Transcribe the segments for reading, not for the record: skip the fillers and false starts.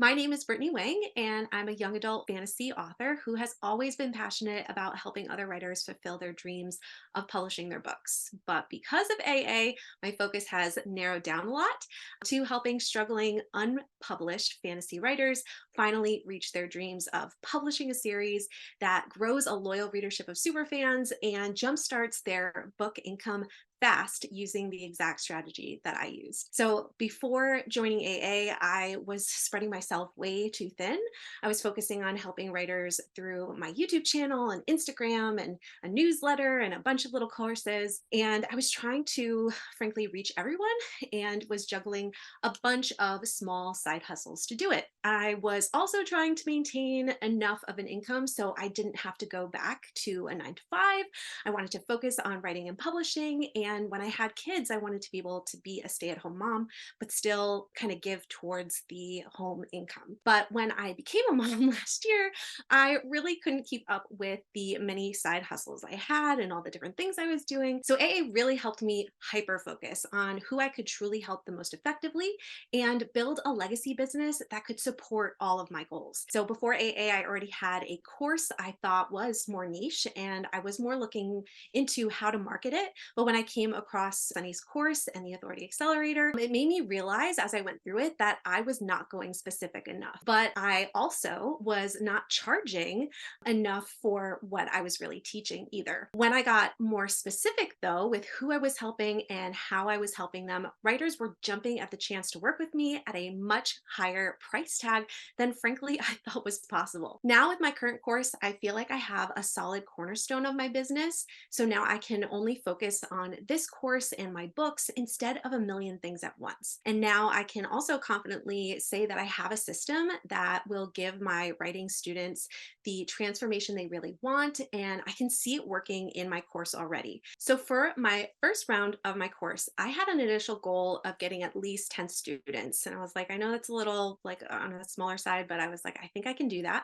My name is Brittany Wang, and I'm a young adult fantasy author who has always been passionate about helping other writers fulfill their dreams of publishing their books. But because of AA, my focus has narrowed down a lot to helping struggling unpublished fantasy writers finally reach their dreams of publishing a series that grows a loyal readership of superfans and jumpstarts their book income fast using the exact strategy that I used. So before joining AA, I was spreading myself way too thin. I was focusing on helping writers through my YouTube channel and Instagram and a newsletter and a bunch of little courses. And I was trying to, frankly, reach everyone and was juggling a bunch of small side hustles to do it. I was also trying to maintain enough of an income so I didn't have to go back to a 9 to 5. I wanted to focus on writing and publishing. And when I had kids, I wanted to be able to be a stay-at-home mom, but still kind of give towards the home income. But when I became a mom last year, I really couldn't keep up with the many side hustles I had and all the different things I was doing. So AA really helped me hyper focus on who I could truly help the most effectively and build a legacy business that could support all of my goals. So before AA, I already had a course I thought was more niche, and I was more looking into how to market it. But when I came across Sunny's course and the Authority Accelerator, it made me realize as I went through it that I was not going specific enough. But I also was not charging enough for what I was really teaching either. When I got more specific, though, with who I was helping and how I was helping them, writers were jumping at the chance to work with me at a much higher price tag than, frankly, I thought was possible. Now, with my current course, I feel like I have a solid cornerstone of my business. So now I can only focus on this course and my books instead of a million things at once. And now I can also confidently say that I have a system that will give my writing students the transformation they really want, and I can see it working in my course already. So for my first round of my course, I had an initial goal of getting at least 10 students. And I was like, I know that's a little like on a smaller side, but I was like, I think I can do that.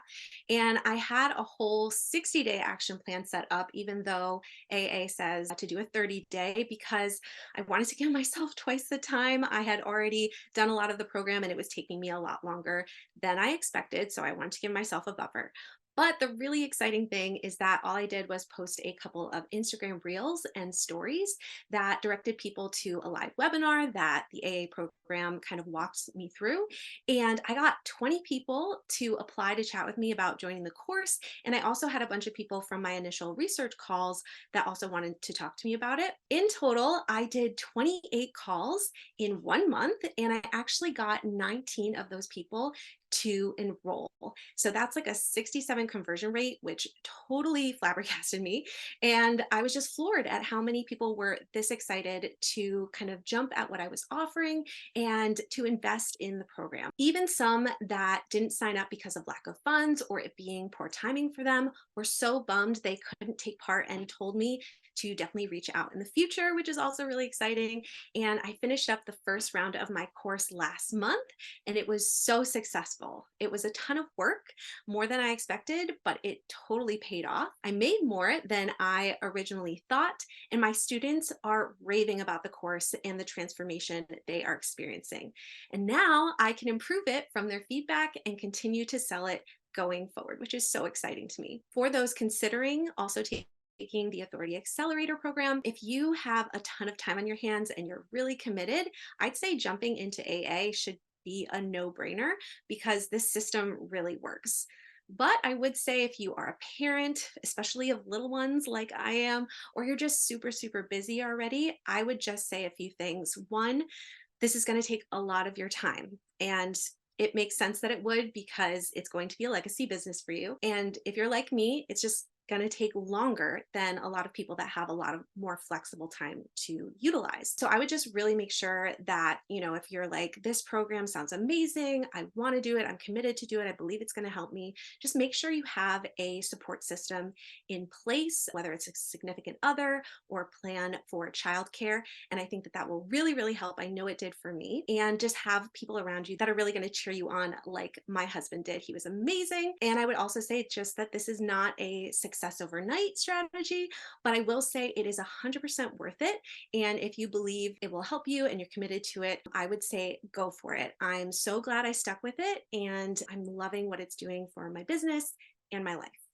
And I had a whole 60-day action plan set up, even though AA says to do a 30-day, because I wanted to give myself twice the time. I had already done a lot of the program and it was taking me a lot longer than I expected. So I wanted to give myself a buffer. But the really exciting thing is that all I did was post a couple of Instagram reels and stories that directed people to a live webinar that the AA program kind of walks me through. And I got 20 people to apply to chat with me about joining the course. And I also had a bunch of people from my initial research calls that also wanted to talk to me about it. In total, I did 28 calls in 1 month, and I actually got 19 of those people to enroll. So that's like a 67 conversion rate, which totally flabbergasted me. And I was just floored at how many people were this excited to kind of jump at what I was offering and to invest in the program. Even some that didn't sign up because of lack of funds or it being poor timing for them were so bummed they couldn't take part and told me to definitely reach out in the future, which is also really exciting. And I finished up the first round of my course last month, and it was so successful. It was a ton of work, more than I expected, but it totally paid off. I made more than I originally thought, and my students are raving about the course and the transformation they are experiencing. And now I can improve it from their feedback and continue to sell it going forward, which is so exciting to me. For those considering also taking the Authority Accelerator Program, if you have a ton of time on your hands and you're really committed, I'd say jumping into AA should be a no-brainer because this system really works. But I would say if you are a parent, especially of little ones like I am, or you're just super, super busy already, I would just say a few things. One, this is going to take a lot of your time, and it makes sense that it would because it's going to be a legacy business for you. And if you're like me, it's just going to take longer than a lot of people that have a lot of more flexible time to utilize. So I would just really make sure that, if you're like, this program sounds amazing, I want to do it, I'm committed to do it, I believe it's going to help me, just make sure you have a support system in place, whether it's a significant other or a plan for childcare. And I think that that will really, really help. I know it did for me. And just have people around you that are really going to cheer you on like my husband did. He was amazing. And I would also say just that this is not a success overnight strategy, but I will say it is 100% worth it. And if you believe it will help you and you're committed to it, I would say go for it. I'm so glad I stuck with it, and I'm loving what it's doing for my business and my life.